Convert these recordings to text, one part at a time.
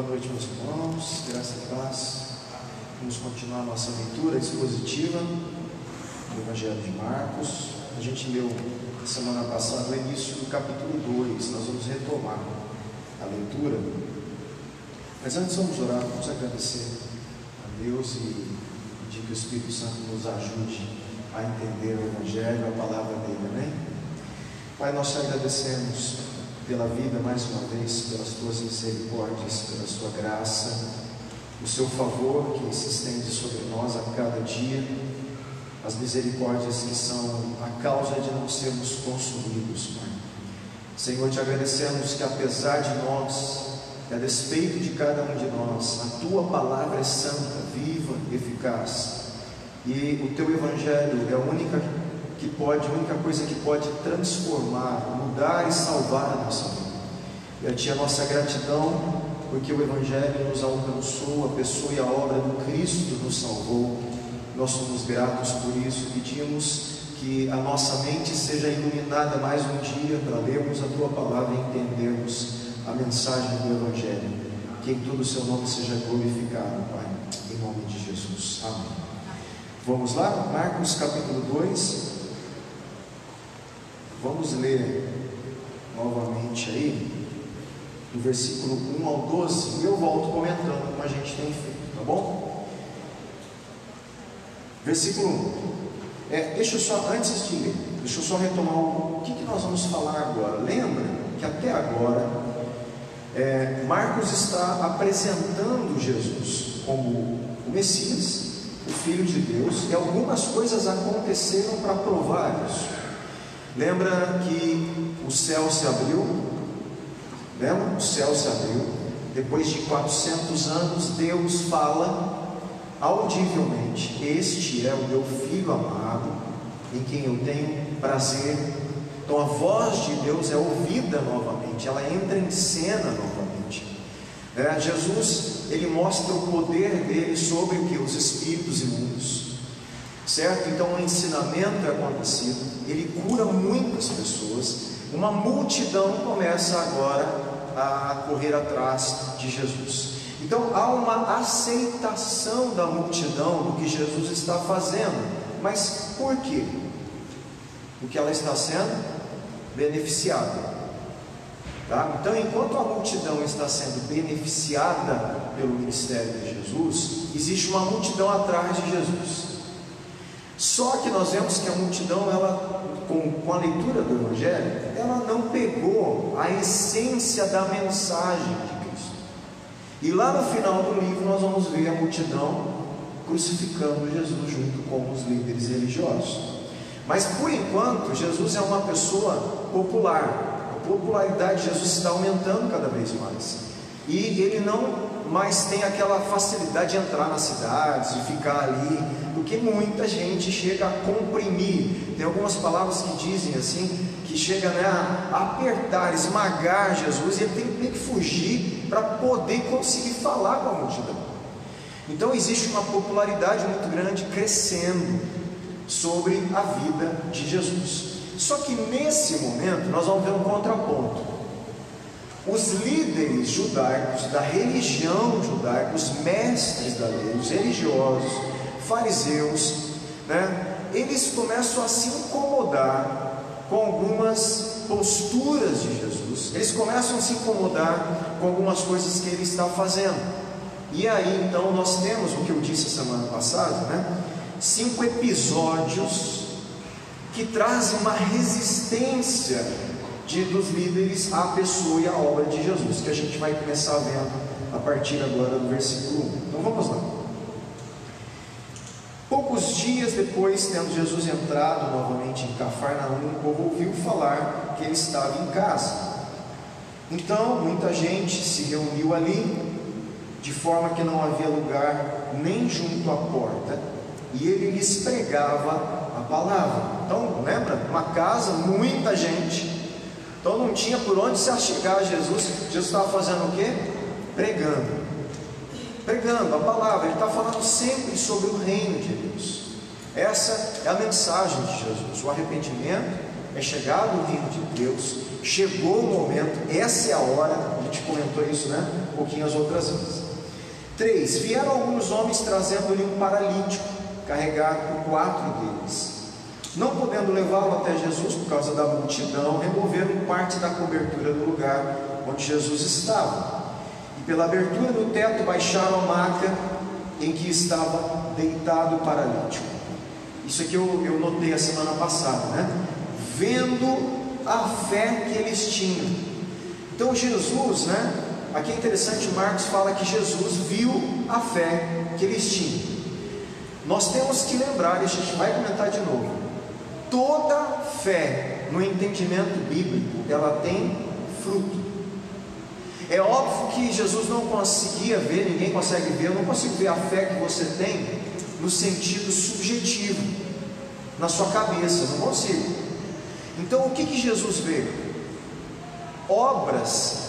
Boa noite, meus irmãos, graça e paz. Vamos continuar a nossa leitura expositiva do Evangelho de Marcos. A gente leu na semana passada o início do capítulo 2, nós vamos retomar a leitura. Mas antes vamos orar, vamos agradecer a Deus e pedir que o Espírito Santo nos ajude a entender o Evangelho, a palavra dele, amém? Pai, nós te agradecemos pela vida mais uma vez, pelas tuas misericórdias, pela sua graça, o seu favor que se estende sobre nós a cada dia, as misericórdias que são a causa de não sermos consumidos, Pai. Senhor, te agradecemos que apesar de nós, e a despeito de cada um de nós, a tua palavra é santa, viva, eficaz, e o teu Evangelho é a única coisa que pode transformar, mudar e salvar a nossa vida. E a ti a nossa gratidão, porque o Evangelho nos alcançou, a pessoa e a obra do Cristo nos salvou. Nós somos gratos por isso, pedimos que a nossa mente seja iluminada mais um dia para lermos a tua palavra e entendermos a mensagem do Evangelho. Que em todo o seu nome seja glorificado, Pai, em nome de Jesus, amém. Vamos lá, Marcos capítulo 2. Vamos ler novamente aí, do versículo 1 ao 12, e eu volto comentando como a gente tem feito, tá bom? Versículo 1. Deixa eu só, antes de ler, deixa eu só retomar o que nós vamos falar agora. Lembra que até agora, Marcos está apresentando Jesus como o Messias, o Filho de Deus, e algumas coisas aconteceram para provar isso. Lembra que o céu se abriu? Lembra? O céu se abriu. Depois de 400 anos, Deus fala audivelmente: este é o meu Filho amado, em quem eu tenho prazer. Então a voz de Deus é ouvida novamente, ela entra em cena novamente. Jesus, ele mostra o poder dele sobre o que? Os espíritos imundos. Certo? Então o ensinamento é acontecido, ele cura muitas pessoas, uma multidão começa agora a correr atrás de Jesus. Então há uma aceitação da multidão do que Jesus está fazendo. Mas por quê? Porque ela está sendo beneficiada, tá? Então enquanto a multidão está sendo beneficiada pelo ministério de Jesus, existe uma multidão atrás de Jesus. Só que nós vemos que a multidão, ela, com a leitura do Evangelho, ela não pegou a essência da mensagem de Cristo. E lá no final do livro nós vamos ver a multidão crucificando Jesus junto com os líderes religiosos. Mas por enquanto Jesus é uma pessoa popular. A popularidade de Jesus está aumentando cada vez mais. E ele não mais tem aquela facilidade de entrar nas cidades e ficar ali, porque muita gente chega a comprimir. Tem algumas palavras que dizem assim, que chega, a apertar, esmagar Jesus, e ele tem que fugir para poder conseguir falar com a multidão. Então existe uma popularidade muito grande crescendo sobre a vida de Jesus. Só que nesse momento nós vamos ver um contraponto. Os líderes judaicos, da religião judaica, os mestres da lei, os religiosos, fariseus, eles começam a se incomodar com algumas posturas de Jesus. Eles começam a se incomodar com algumas coisas que ele está fazendo. E aí então nós temos o que eu disse semana passada, 5 episódios que trazem uma resistência dos líderes à pessoa e à obra de Jesus, que a gente vai começar vendo a partir agora do versículo 1. Então vamos lá. Poucos dias depois, tendo Jesus entrado novamente em Cafarnaum, o povo ouviu falar que ele estava em casa. Então muita gente se reuniu ali, de forma que não havia lugar nem junto à porta, e ele lhes pregava a palavra. Então lembra? Uma casa, muita gente. Então não tinha por onde se achegar a Jesus. Jesus estava fazendo o quê? Pregando a palavra. Ele está falando sempre sobre o reino de Deus. Essa é a mensagem de Jesus: o arrependimento, é chegado o reino de Deus, chegou o momento, essa é a hora. A gente comentou isso, né, um pouquinho as outras vezes. 3, vieram alguns homens trazendo-lhe um paralítico, carregado por 4 deles. Não podendo levá-lo até Jesus por causa da multidão, removeram parte da cobertura do lugar onde Jesus estava, e pela abertura do teto baixaram a maca em que estava deitado o paralítico. Isso aqui eu notei a semana passada, né? Vendo a fé que eles tinham. Então Jesus, né? Aqui é interessante, Marcos fala que Jesus viu a fé que eles tinham. Nós temos que lembrar, e a gente vai comentar de novo, toda fé no entendimento bíblico, ela tem fruto. É óbvio que Jesus não conseguia ver, ninguém consegue ver, eu não consigo ver a fé que você tem no sentido subjetivo, na sua cabeça, não consigo. Então o que Jesus vê? Obras,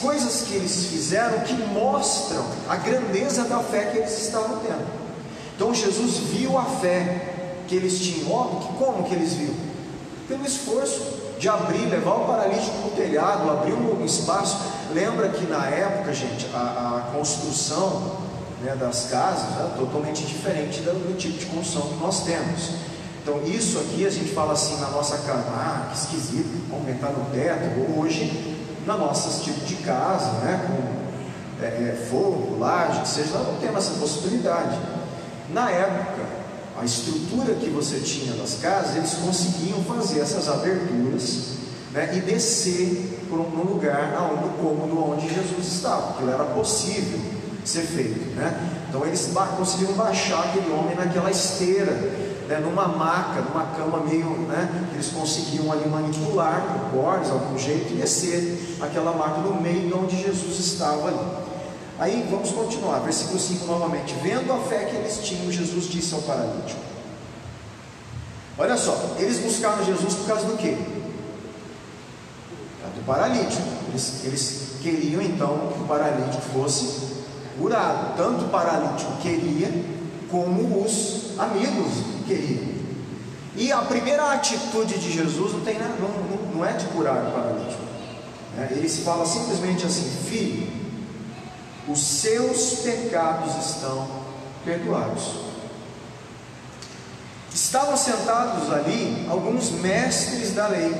coisas que eles fizeram que mostram a grandeza da fé que eles estavam tendo. Então Jesus viu a fé que eles tinham. Óbvio que como que eles viram? Pelo esforço de abrir, levar o paralítico para o telhado, abrir um espaço. Lembra que na época, gente, a construção, né, das casas é totalmente diferente do tipo de construção que nós temos. Então isso aqui a gente fala assim na nossa casa, que esquisito, aumentar no teto. Hoje, na nossa tipo de casa, né, com fogo, laje, que seja, nós não temos essa possibilidade. Na época, a estrutura que você tinha das casas, eles conseguiam fazer essas aberturas, né, e descer no lugar, no cômodo onde Jesus estava. Aquilo era possível ser feito, né? Então eles conseguiram baixar aquele homem naquela esteira, né, numa maca, numa cama meio, né, eles conseguiam ali manipular por cordas, algum jeito, e descer aquela maca no meio de onde Jesus estava ali. Aí vamos continuar, versículo 5 novamente. Vendo a fé que eles tinham, Jesus disse ao paralítico. Olha só, eles buscaram Jesus por causa do quê? Do paralítico. Eles queriam então que o paralítico fosse curado. Tanto o paralítico queria, como os amigos queriam. E a primeira atitude de Jesus não é de curar o paralítico. Ele fala simplesmente assim: filho, os seus pecados estão perdoados. Estavam sentados ali alguns mestres da lei,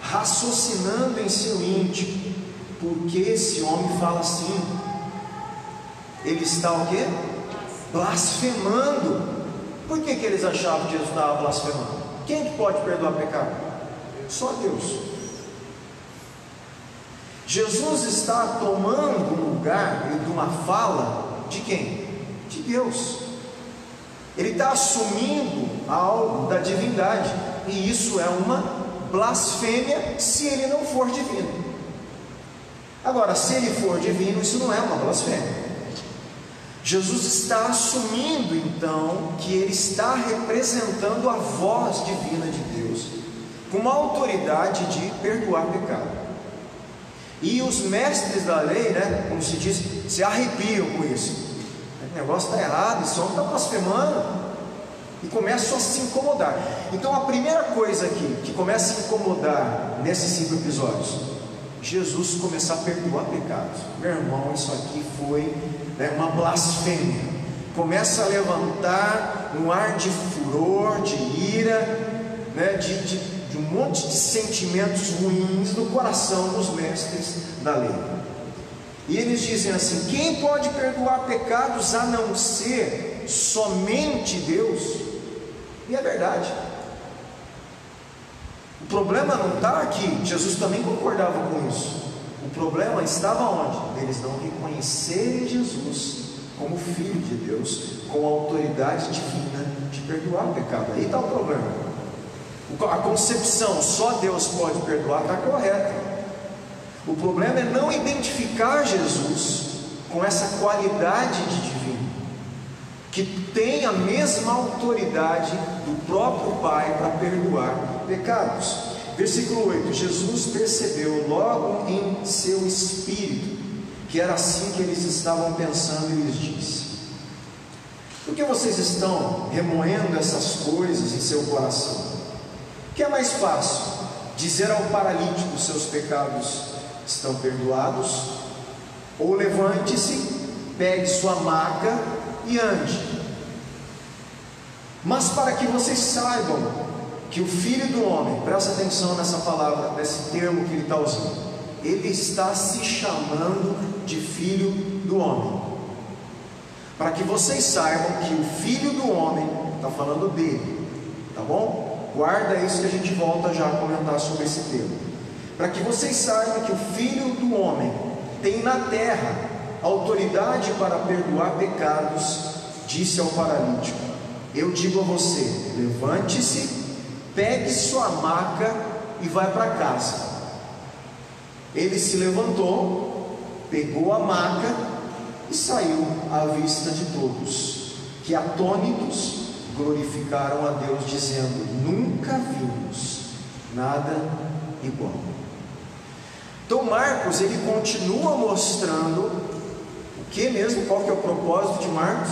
raciocinando em seu íntimo: por que esse homem fala assim? Ele está o quê? Blasfemando. Por que eles achavam que Jesus estava blasfemando? Quem que pode perdoar pecado? Só Deus. Jesus está tomando um lugar de uma fala de quem? De Deus. Ele está assumindo algo da divindade, e isso é uma blasfêmia se ele não for divino. Agora, se ele for divino, isso não é uma blasfêmia. Jesus está assumindo então que ele está representando a voz divina de Deus, com uma autoridade de perdoar pecado. E os mestres da lei, né, como se diz, se arrepiam com isso. O negócio está errado, esse homem está blasfemando, e começam a se incomodar. Então a primeira coisa aqui que começa a incomodar nesses 5 episódios, Jesus começar a perdoar pecados. Meu irmão, isso aqui foi, né, uma blasfêmia. Começa a levantar um ar de furor, de ira, né, de um monte de sentimentos ruins no coração dos mestres da lei. E eles dizem assim: quem pode perdoar pecados a não ser somente Deus? E é verdade. O problema não está aqui. Jesus também concordava com isso. O problema estava onde? Eles não reconhecerem Jesus como Filho de Deus, com a autoridade divina de perdoar o pecado. Aí está o problema. A concepção, só Deus pode perdoar, está correta. O problema é não identificar Jesus com essa qualidade de divino, que tem a mesma autoridade do próprio Pai para perdoar pecados. Versículo 8: Jesus percebeu logo em seu espírito que era assim que eles estavam pensando, e lhes disse: por que vocês estão remoendo essas coisas em seu coração? O que é mais fácil? Dizer ao paralítico: seus pecados estão perdoados? Ou levante-se, pegue sua maca e ande? Mas para que vocês saibam que o Filho do Homem, presta atenção nessa palavra, nesse termo que ele está usando, ele está se chamando de Filho do Homem. Para que vocês saibam que o Filho do Homem, está falando dele, tá bom? Guarda isso que a gente volta já a comentar sobre esse termo. Para que vocês saibam que o Filho do Homem tem na terra autoridade para perdoar pecados, disse ao paralítico: eu digo a você, levante-se, pegue sua maca e vai para casa. Ele se levantou, pegou a maca e saiu à vista de todos, que atônitos glorificaram a Deus, dizendo: nunca vimos nada igual. Então Marcos, ele continua mostrando o que mesmo? Qual que é o propósito de Marcos?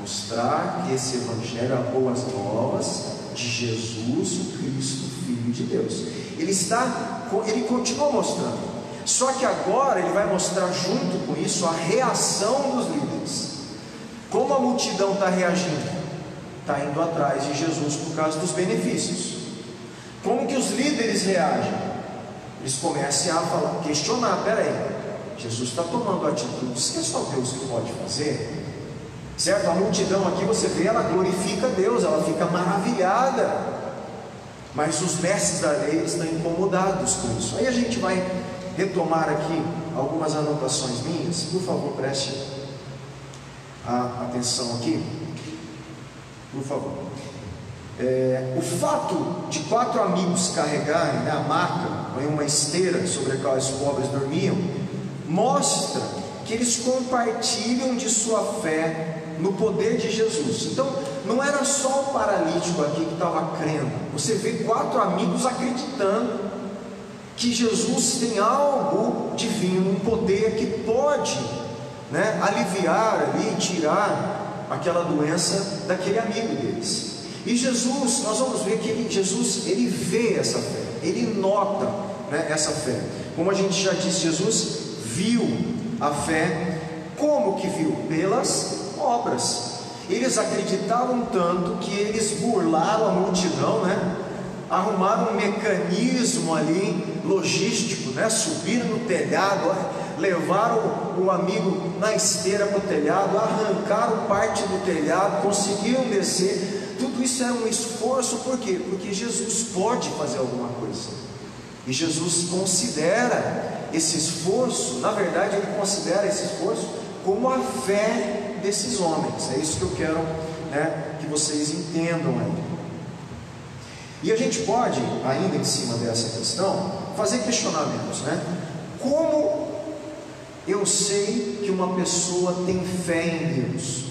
Mostrar que esse evangelho é boas novas de Jesus, o Cristo, Filho de Deus. Ele continua mostrando, só que agora ele vai mostrar junto com isso a reação dos líderes. Como a multidão está reagindo? Está indo atrás de Jesus por causa dos benefícios. Como que os líderes reagem? Eles começam a questionar: peraí, Jesus está tomando atitudes que é só Deus que pode fazer, certo? A multidão aqui, você vê, ela glorifica Deus, ela fica maravilhada, mas os mestres da lei estão incomodados com isso. Aí a gente vai retomar aqui algumas anotações minhas. Por favor, preste atenção aqui, por favor. O fato de 4 amigos carregarem, né, a maca em uma esteira sobre a qual os pobres dormiam, mostra que eles compartilham de sua fé no poder de Jesus. Então não era só o paralítico aqui que estava crendo, você vê 4 amigos acreditando que Jesus tem algo divino, um poder que pode, né, aliviar ali, tirar aquela doença daquele amigo deles. E Jesus, nós vamos ver que Jesus vê essa fé, ele nota, né, essa fé. Como a gente já disse, Jesus viu a fé. Como que viu? Pelas obras. Eles acreditavam tanto que eles burlaram a multidão, né? Arrumaram um mecanismo ali logístico, né? Subiram no telhado, levaram o amigo na esteira para o telhado, arrancaram parte do telhado, conseguiram descer. Tudo isso era um esforço. Por quê? Porque Jesus pode fazer alguma coisa, e Jesus considera esse esforço, na verdade ele considera esse esforço como a fé desses homens. É isso que eu quero, né, que vocês entendam aí. E a gente pode, ainda em cima dessa questão, fazer questionamentos, né? Como eu sei que uma pessoa tem fé em Deus?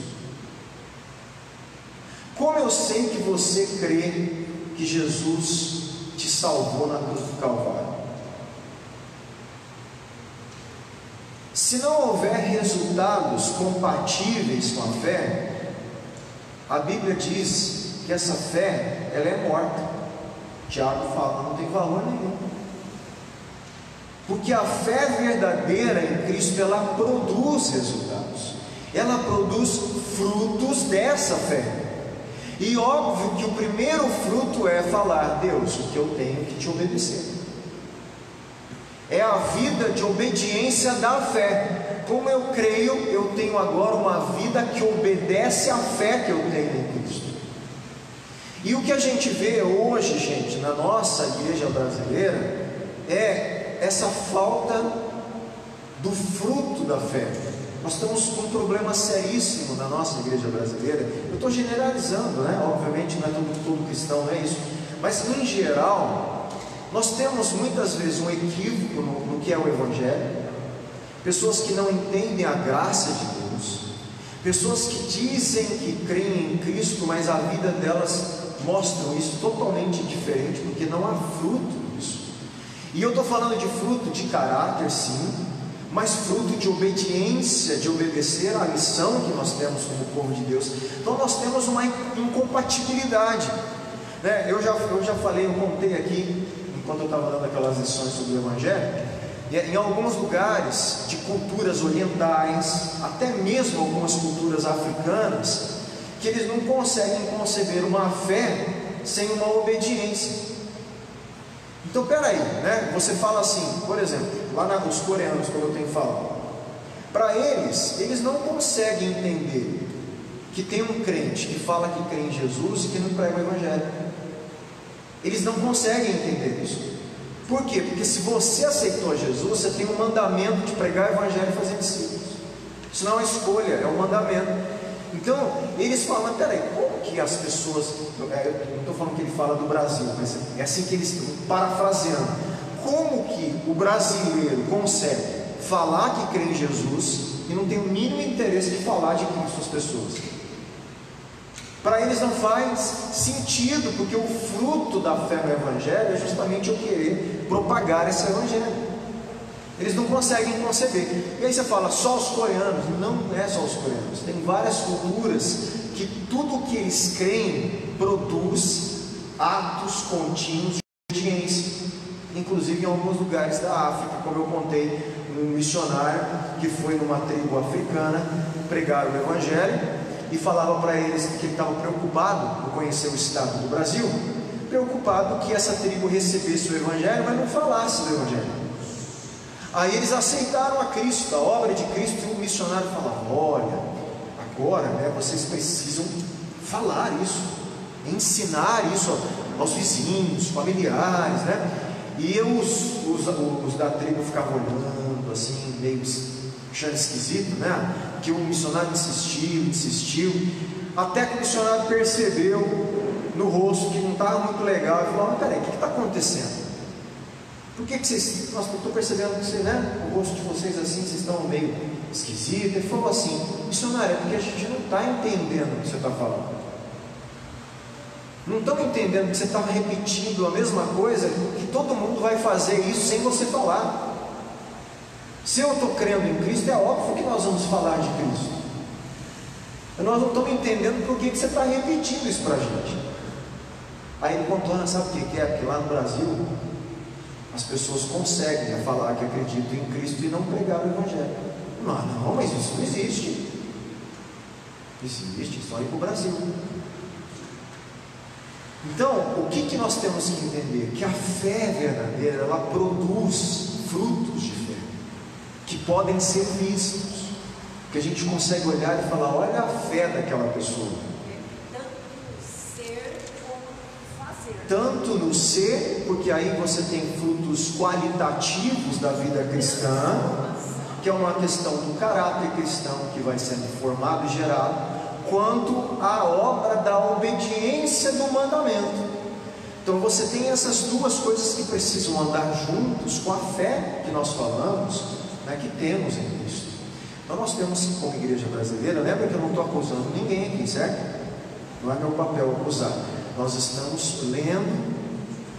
Como eu sei que você crê que Jesus te salvou na cruz do Calvário? Se não houver resultados compatíveis com a fé, a Bíblia diz que essa fé, ela é morta. Tiago fala, não tem valor nenhum. Porque a fé verdadeira em Cristo, ela produz resultados, ela produz frutos dessa fé. E óbvio que o primeiro fruto é falar: Deus, o que eu tenho que te obedecer. É a vida de obediência da fé. Como eu creio, eu tenho agora uma vida que obedece à fé que eu tenho em Cristo. E o que a gente vê hoje, gente, na nossa igreja brasileira, é essa falta do fruto da fé. Nós estamos com um problema seríssimo na nossa igreja brasileira. Eu estou generalizando, né? Obviamente não é todo cristão, não é isso. Mas em geral, nós temos muitas vezes um equívoco no que é o Evangelho. Pessoas que não entendem a graça de Deus. Pessoas que dizem que creem em Cristo, mas a vida delas mostram isso totalmente diferente, porque não há fruto nisso. E eu estou falando de fruto de caráter, sim, mas fruto de obediência, de obedecer à missão que nós temos como povo de Deus. Então nós temos uma incompatibilidade, né? Eu já falei, eu contei aqui, enquanto eu estava dando aquelas lições sobre o Evangelho, em alguns lugares de culturas orientais, até mesmo algumas culturas africanas, que eles não conseguem conceber uma fé sem uma obediência. Então, peraí, né? Você fala assim, por exemplo, lá nos coreanos, como eu tenho falado, para eles não conseguem entender que tem um crente que fala que crê em Jesus e que não prega o Evangelho. Eles não conseguem entender isso. Por quê? Porque se você aceitou Jesus, você tem um mandamento de pregar o Evangelho e fazer discípulos. Isso não é uma escolha, é um mandamento. Então, eles falam, peraí, como que as pessoas, eu não estou falando que ele fala do Brasil, mas é assim que eles estão parafraseando, como que o brasileiro consegue falar que crê em Jesus e não tem o mínimo interesse de falar de Cristo às pessoas? Para eles não faz sentido, porque o fruto da fé no Evangelho é justamente eu querer propagar esse Evangelho. Eles não conseguem conceber. E aí você fala, só os coreanos? Não é só os coreanos. Tem várias culturas que tudo que eles creem produz atos contínuos de obediência. Inclusive em alguns lugares da África, como eu contei, um missionário que foi numa tribo africana pregar o Evangelho e falava para eles que ele estava preocupado por conhecer o estado do Brasil, preocupado que essa tribo recebesse o Evangelho, mas não falasse do Evangelho. Aí eles aceitaram a Cristo, a obra de Cristo, e o missionário falava, olha, agora, né, vocês precisam falar isso, ensinar isso aos vizinhos, familiares, né? E os da tribo ficavam olhando assim, meio achando esquisito, né? Que o missionário insistiu, até que o missionário percebeu no rosto que não estava muito legal, e falou, mas peraí, o que está acontecendo? Por que vocês, nossa, eu estou percebendo que você, né, o rosto de vocês assim, vocês estão meio esquisitos? Ele falou assim, missionário, é porque a gente não está entendendo o que você está falando. Não estão entendendo que você está repetindo a mesma coisa, que todo mundo vai fazer isso sem você falar. Se eu estou crendo em Cristo, é óbvio que nós vamos falar de Cristo. Nós não estamos entendendo por que você está repetindo isso para a gente. Aí ele contou, sabe o que é? Porque lá no Brasil as pessoas conseguem falar que acreditam em Cristo e não pregar o Evangelho. Não, mas isso não existe. Existe, só ir para o Brasil. Então, o que nós temos que entender? Que a fé verdadeira, ela produz frutos de fé, que podem ser vistos, que a gente consegue olhar e falar, olha a fé daquela pessoa. Tanto no ser, porque aí você tem frutos qualitativos da vida cristã, que é uma questão do caráter cristão que vai sendo formado e gerado, quanto a obra da obediência do mandamento. Então você tem essas duas coisas que precisam andar juntos com a fé que nós falamos, né, que temos em Cristo. Então nós temos, como igreja brasileira, lembra que eu não estou acusando ninguém aqui, certo? Não é meu papel acusar. Nós estamos lendo,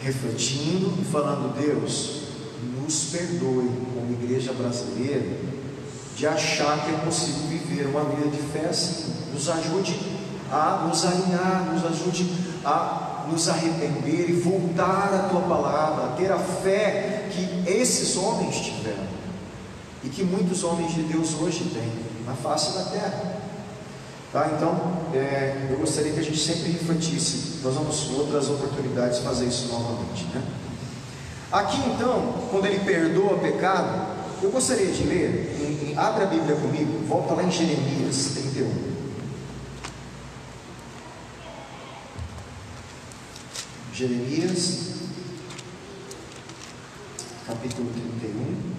refletindo e falando, Deus, nos perdoe como igreja brasileira de achar que é possível viver uma vida de fé assim. Nos ajude a nos alinhar, nos ajude a nos arrepender e voltar à Tua palavra, a ter a fé que esses homens tiveram e que muitos homens de Deus hoje têm na face da terra. Tá? Então, eu gostaria que a gente sempre refletisse. Nós vamos, em outras oportunidades, fazer isso novamente, né? Aqui então, quando ele perdoa o pecado, eu gostaria de ler, abre a Bíblia comigo, volta lá em Jeremias 31. Jeremias, capítulo 31.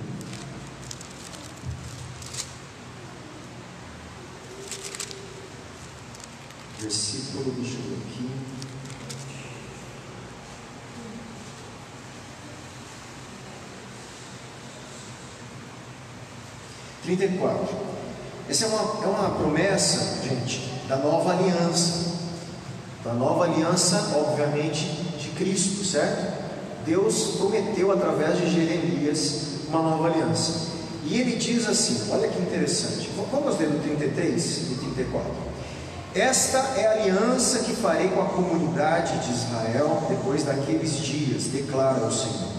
Versículo, deixa eu ver aqui. (34). Essa é uma promessa, gente, da nova aliança. Da nova aliança, obviamente, de Cristo, certo? Deus prometeu através de Jeremias uma nova aliança. E ele diz assim, olha que interessante. Vamos ler do 33 e 34. Esta é a aliança que farei com a comunidade de Israel depois daqueles dias, declara o Senhor.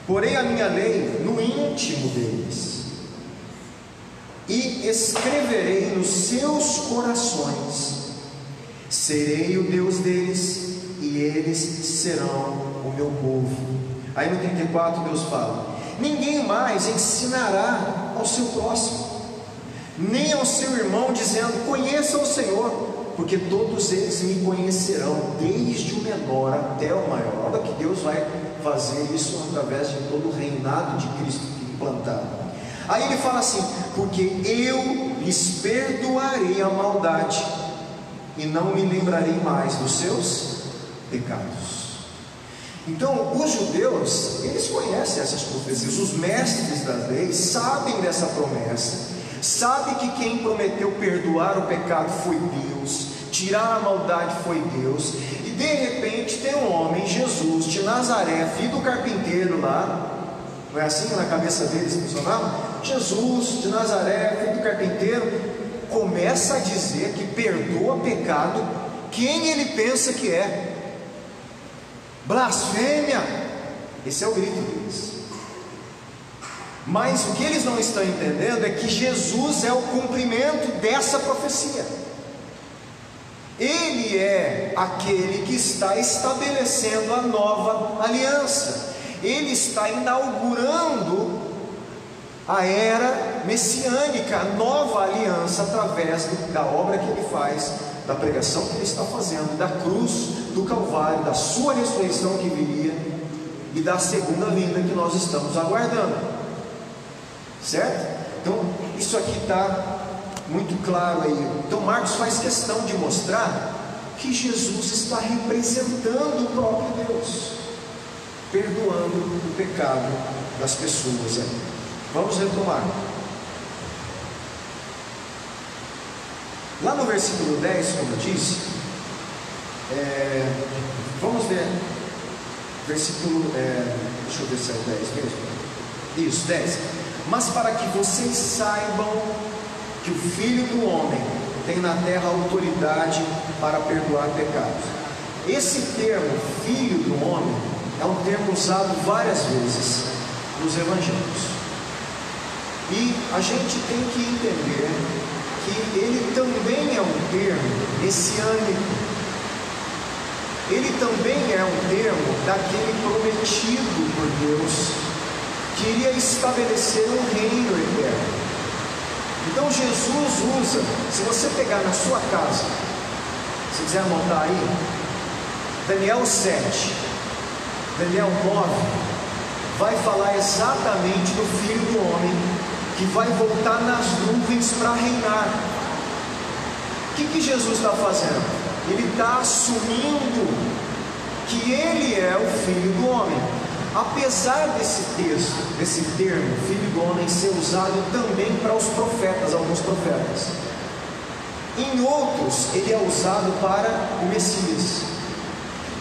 Porei a minha lei no íntimo deles e escreverei nos seus corações. Serei o Deus deles e eles serão o meu povo. Aí no 34 Deus fala: ninguém mais ensinará ao seu próximo, nem ao seu irmão, dizendo: conheça o Senhor, porque todos eles me conhecerão, desde o menor até o maior. Olha que Deus vai fazer isso através de todo o reinado de Cristo implantado. Aí ele fala assim: porque eu lhes perdoarei a maldade e não me lembrarei mais dos seus pecados. Então os judeus, eles conhecem essas profecias, os mestres das leis sabem dessa promessa, sabem que quem prometeu perdoar o pecado foi Deus, tirar a maldade foi Deus. E de repente tem um homem, Jesus de Nazaré, filho do carpinteiro lá, não é assim que na cabeça deles funcionava? Jesus de Nazaré, filho do carpinteiro, começa a dizer que perdoa pecado. Quem ele pensa que é? Blasfêmia! Esse é o grito deles. Mas o que eles não estão entendendo é que Jesus é o cumprimento dessa profecia. Ele é aquele que está estabelecendo a nova aliança. Ele está inaugurando a era messiânica, a nova aliança, através da obra que ele faz, da pregação que ele está fazendo, da cruz, do Calvário, da sua ressurreição que viria e da segunda vinda que nós estamos aguardando, certo? Então isso aqui está muito claro aí. Então Marcos faz questão de mostrar que Jesus está representando o próprio Deus, perdoando o pecado das pessoas aí. Vamos retomar. Lá no versículo 10, como eu disse, vamos ver, versículo, deixa eu ver se é o 10 mesmo, isso, 10, mas para que vocês saibam que o Filho do Homem tem na terra autoridade para perdoar pecados. Esse termo, Filho do Homem, é um termo usado várias vezes nos Evangelhos, e a gente tem que entender que ele também é um termo messiânico, ele também é um termo daquele prometido por Deus, que iria estabelecer um reino eterno. Então Jesus usa, se você pegar na sua casa, se quiser anotar aí, Daniel 7, Daniel 9, vai falar exatamente do Filho do Homem, que vai voltar nas nuvens para reinar. O que Jesus está fazendo? Ele está assumindo que ele é o Filho do Homem. Apesar desse texto, desse termo, Filho do Homem, ser usado também para os profetas, alguns profetas, em outros ele é usado para o Messias.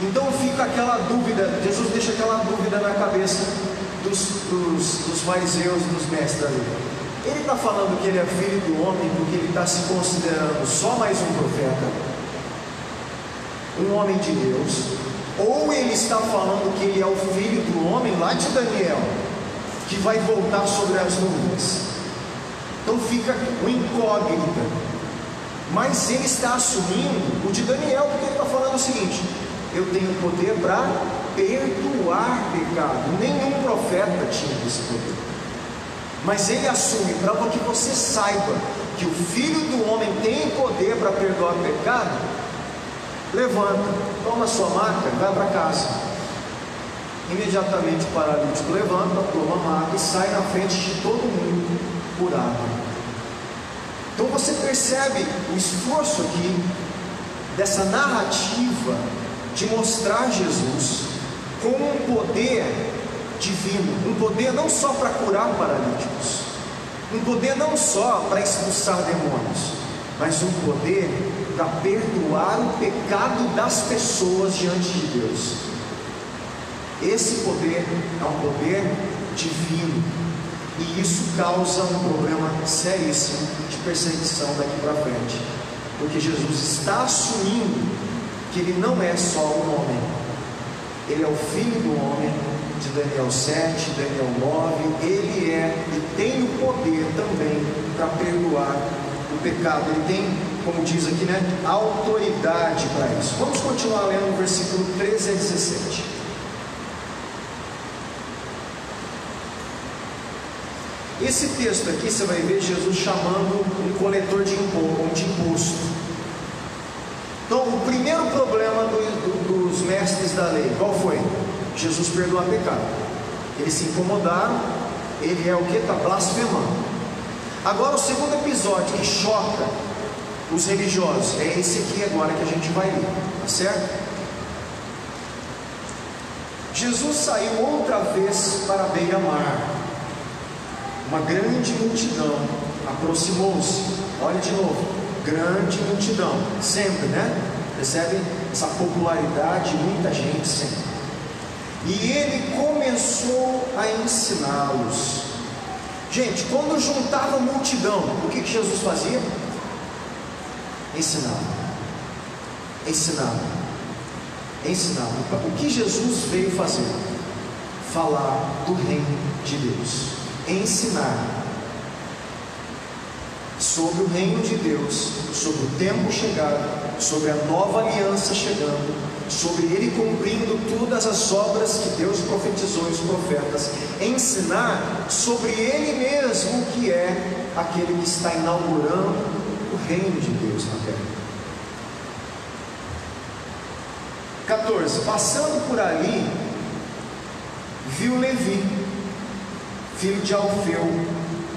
Então fica aquela dúvida, Jesus deixa aquela dúvida na cabeça dos fariseus e dos mestres da lei. Ele está falando que ele é Filho do Homem porque ele está se considerando só mais um profeta, um homem de Deus, ou ele está falando que ele é o Filho do Homem lá de Daniel, que vai voltar sobre as nuvens? Então fica uma incógnita, mas ele está assumindo o de Daniel, porque ele está falando o seguinte: eu tenho poder para perdoar pecado. Nenhum profeta tinha esse poder, mas ele assume, para que você saiba que o Filho do Homem tem poder para perdoar pecado. Levanta, toma sua maca, vai para casa. Imediatamente o paralítico levanta, toma a maca e sai na frente de todo mundo curado. Então você percebe o esforço aqui dessa narrativa de mostrar Jesus como um poder divino, um poder não só para curar paralíticos, um poder não só para expulsar demônios, mas um poder para perdoar o pecado das pessoas diante de Deus. Esse poder é um poder divino, e isso causa um problema seríssimo de perseguição daqui para frente. Porque Jesus está assumindo que ele não é só um homem, ele é o Filho do homem, de Daniel 7, Daniel 9, ele é e tem o poder também para perdoar o pecado, ele tem, como diz aqui, né, autoridade para isso. Vamos continuar lendo o versículo 13 a 17. Esse texto aqui você vai ver Jesus chamando um coletor de imposto. Então, o primeiro problema dos mestres da lei, qual foi? Jesus perdoa pecado. Eles se incomodaram, ele é o que? Está blasfemando. Agora, o segundo episódio que choca os religiosos é esse aqui agora que a gente vai ler, tá certo? Jesus saiu outra vez para a beira-mar. Uma grande multidão aproximou-se. Olha de novo, grande multidão, sempre, né? Percebem essa popularidade, muita gente sempre. E ele começou a ensiná-los. Gente, quando juntava a multidão, o que Jesus fazia? Ensinava. O que Jesus veio fazer? Falar do reino de Deus. Ensinar sobre o reino de Deus, sobre o tempo chegado, sobre a nova aliança chegando, sobre ele cumprindo todas as obras que Deus profetizou e os profetas. Ensinar sobre ele mesmo, que é aquele que está inaugurando o reino de Deus na terra. 14. Passando por ali, viu Levi, filho de Alfeu,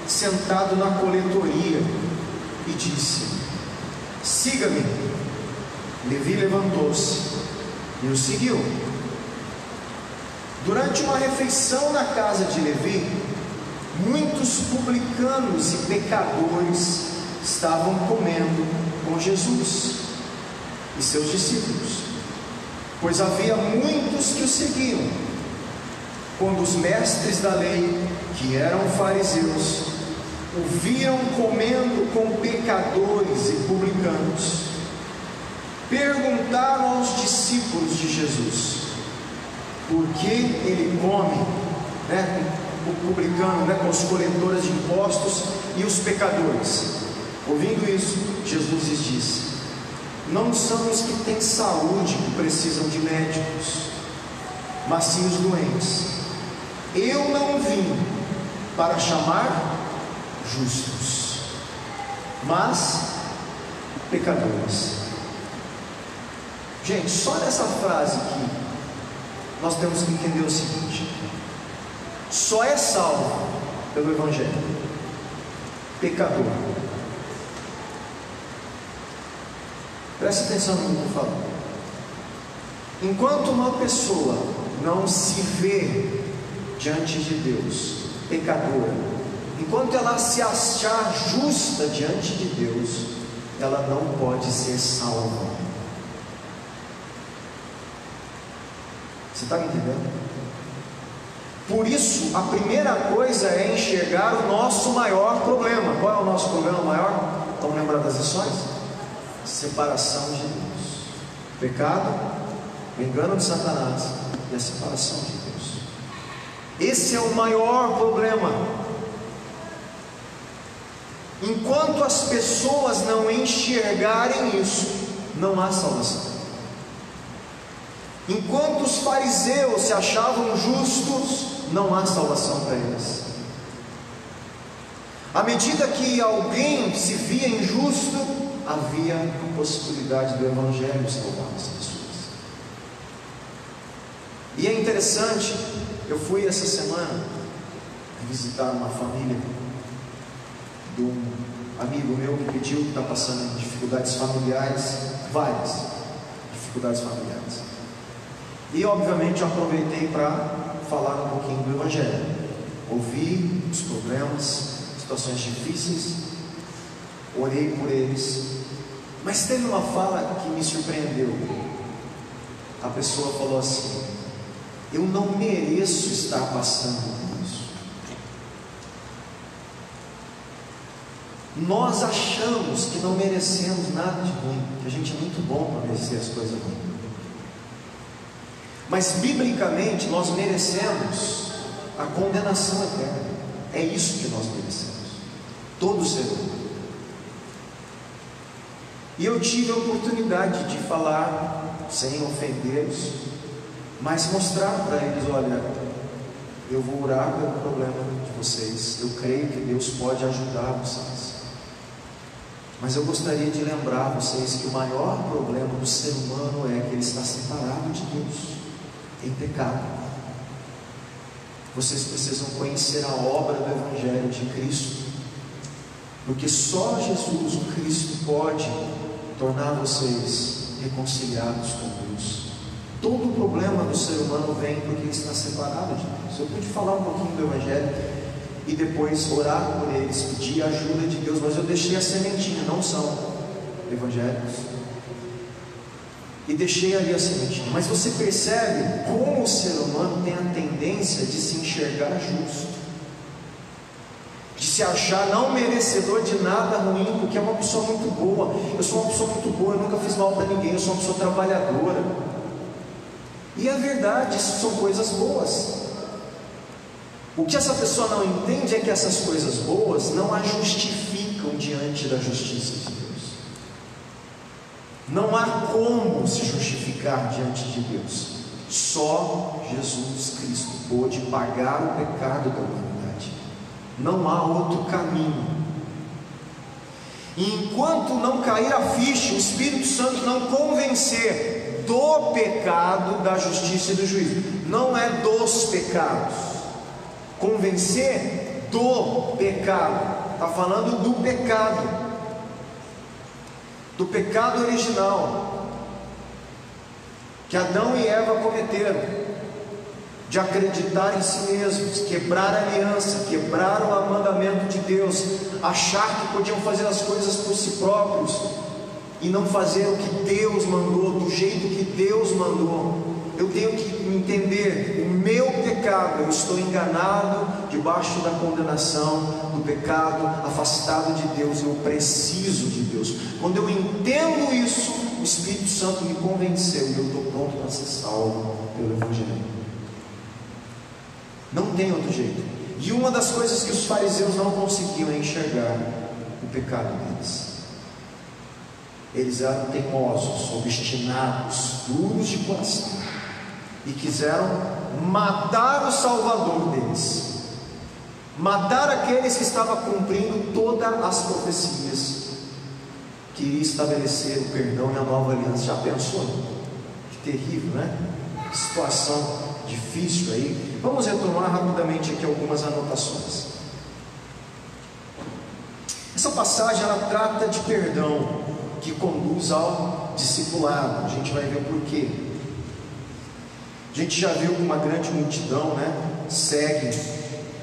sentado na coletoria, e disse: siga-me. Levi levantou-se e o seguiu. Durante uma refeição na casa de Levi, muitos publicanos e pecadores estavam comendo com Jesus e seus discípulos, pois havia muitos que o seguiam. Quando os mestres da lei, que eram fariseus, o viram comendo com pecadores e publicanos, perguntaram aos discípulos de Jesus: por que ele come, com o publicano, com os coletores de impostos e os pecadores? Ouvindo isso, Jesus lhes disse: não são os que têm saúde que precisam de médicos, mas sim os doentes. Eu não vim para chamar justos, mas pecadores. Gente, só nessa frase aqui nós temos que entender o seguinte: só é salvo pelo Evangelho pecador. Preste atenção no que eu estou falando. Enquanto uma pessoa não se vê diante de Deus pecadora, enquanto ela se achar justa diante de Deus, ela não pode ser salva. Você está me entendendo? Por isso, a primeira coisa é enxergar o nosso maior problema. Qual é o nosso problema maior? Vamos lembrar das lições? Separação de Deus. Pecado, o engano de Satanás e a separação de Deus. Esse é o maior problema. Enquanto as pessoas não enxergarem isso, não há salvação. Enquanto os fariseus se achavam justos, não há salvação para eles. À medida que alguém se via injusto, havia a possibilidade do Evangelho salvar as pessoas. E é interessante, eu fui essa semana visitar uma família de um amigo meu que pediu, que está passando dificuldades familiares, várias dificuldades familiares. E obviamente eu aproveitei para falar um pouquinho do Evangelho, ouvir os problemas, situações difíceis, orei por eles. Mas teve uma fala que me surpreendeu. A pessoa falou assim: eu não mereço estar passando por isso. Nós achamos que não merecemos nada de ruim, que a gente é muito bom para merecer as coisas ruins. Mas biblicamente nós merecemos a condenação eterna. É isso que nós merecemos, todo ser humano. E eu tive a oportunidade de falar, sem ofendê-los, mas mostrar para eles: olha, eu vou orar pelo problema de vocês, eu creio que Deus pode ajudar vocês, mas eu gostaria de lembrar vocês que o maior problema do ser humano é que ele está separado de Deus, em pecado. Vocês precisam conhecer a obra do Evangelho de Cristo, porque só Jesus, o Cristo, pode tornar vocês reconciliados com Deus. Todo o problema do ser humano vem porque ele está separado de Deus. Eu pude falar um pouquinho do Evangelho e depois orar por eles, pedir a ajuda de Deus, mas eu deixei a sementinha, não são evangélicos, e deixei ali a sementinha. Mas você percebe como o ser humano tem a tendência de se enxergar justo, de se achar não merecedor de nada ruim, porque é uma pessoa muito boa. Eu sou uma pessoa muito boa, eu nunca fiz mal para ninguém, eu sou uma pessoa trabalhadora. E é verdade, isso são coisas boas. O que essa pessoa não entende é que essas coisas boas não a justificam diante da justiça de Deus. Não há como se justificar diante de Deus. Só Jesus Cristo pôde pagar o pecado da humanidade. Não há outro caminho. E enquanto não cair a ficha, o Espírito Santo não convencer do pecado, da justiça e do juízo, não é dos pecados. Convencer do pecado, está falando do pecado original que Adão e Eva cometeram, de acreditar em si mesmos, quebrar a aliança, quebrar o mandamento de Deus, achar que podiam fazer as coisas por si próprios e não fazer o que Deus mandou, do jeito que Deus mandou. Eu tenho que entender o meu pecado, eu estou enganado, debaixo da condenação do pecado, afastado de Deus, eu preciso de Deus. Quando eu entendo isso, o Espírito Santo me convenceu e eu estou pronto para ser salvo pelo Evangelho. Não tem outro jeito. E uma das coisas que os fariseus não conseguiam é enxergar o pecado deles. Eles eram teimosos, obstinados, duros de coração, e quiseram matar o Salvador deles, matar aqueles que estavam cumprindo todas as profecias que iria estabelecer o perdão e a nova aliança. Já pensou? Que terrível, né? Que situação difícil aí. Vamos retomar rapidamente aqui algumas anotações. Essa passagem ela trata de perdão, que conduz ao discipulado. A gente vai ver o porquê. A gente já viu que uma grande multidão, segue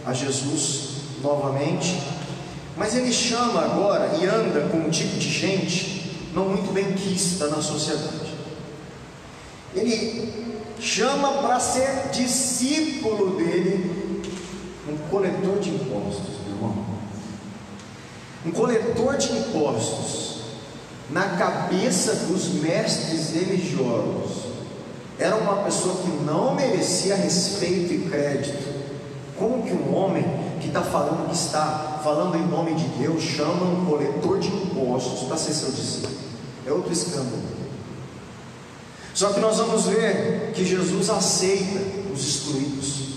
a Jesus novamente, mas ele chama agora e anda com um tipo de gente não muito benquista na sociedade. Ele chama para ser discípulo dele um coletor de impostos, meu irmão. Um coletor de impostos, na cabeça dos mestres religiosos, era uma pessoa que não merecia respeito e crédito. Como que um homem que está falando em nome de Deus chama um coletor de impostos para ser seu discípulo? É outro escândalo. Só que nós vamos ver que Jesus aceita os excluídos.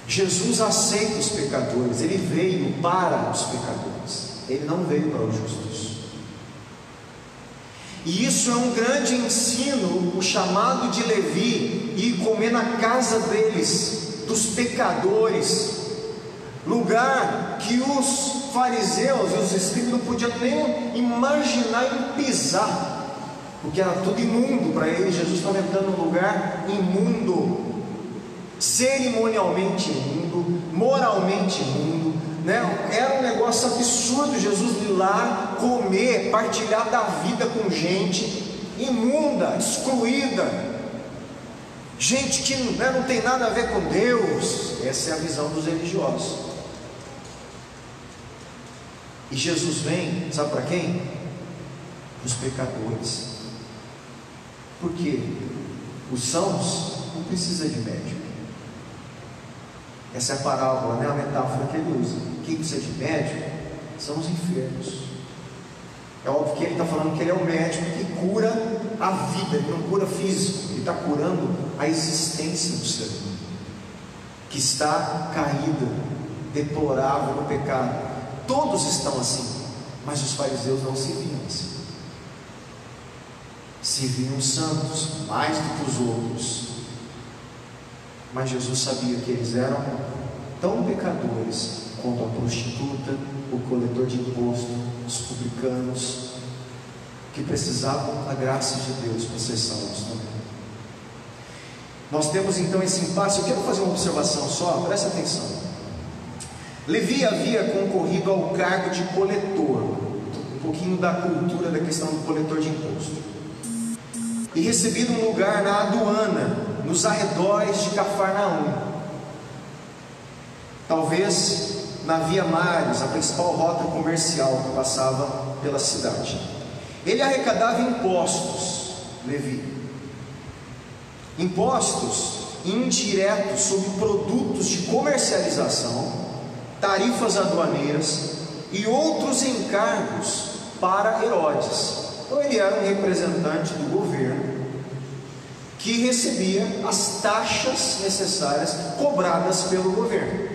Jesus aceita os pecadores. Ele veio para os pecadores, ele não veio para os justos. E isso é um grande ensino, o chamado de Levi, e comer na casa deles, dos pecadores, lugar que os fariseus e os escribas não podiam nem imaginar em pisar, porque era tudo imundo para eles. Jesus estava entrando num lugar imundo, cerimonialmente imundo, moralmente imundo, era um negócio absurdo Jesus ir lá comer, partilhar da vida com gente imunda, excluída, gente que não tem nada a ver com Deus. Essa é a visão dos religiosos. E Jesus vem, sabe para quem? Para os pecadores. Por quê? Os sãos não precisam de médico. Essa é a parábola, né? A metáfora que ele usa. Quem precisa de médico são os enfermos. É óbvio que ele está falando que ele é o médico que cura a vida, ele não cura físico, ele está curando a existência do ser humano, que está caído, deplorável no pecado. Todos estão assim, mas os fariseus não se viam assim. Se viam santos, mais do que os outros. Mas Jesus sabia que eles eram tão pecadores quanto a prostituta, o coletor de imposto, os publicanos, que precisavam da graça de Deus para ser salvos também. Nós temos então esse impasse. Eu quero fazer uma observação só, presta atenção. Levi havia concorrido ao cargo de coletor, um pouquinho da cultura da questão do coletor de imposto, e recebido um lugar na aduana, nos arredores de Cafarnaum, talvez na Via Mares, a principal rota comercial que passava pela cidade. Ele arrecadava impostos, Levi, impostos indiretos sobre produtos de comercialização, tarifas aduaneiras e outros encargos para Herodes. Então ele era um representante do governo que recebia as taxas necessárias cobradas pelo governo.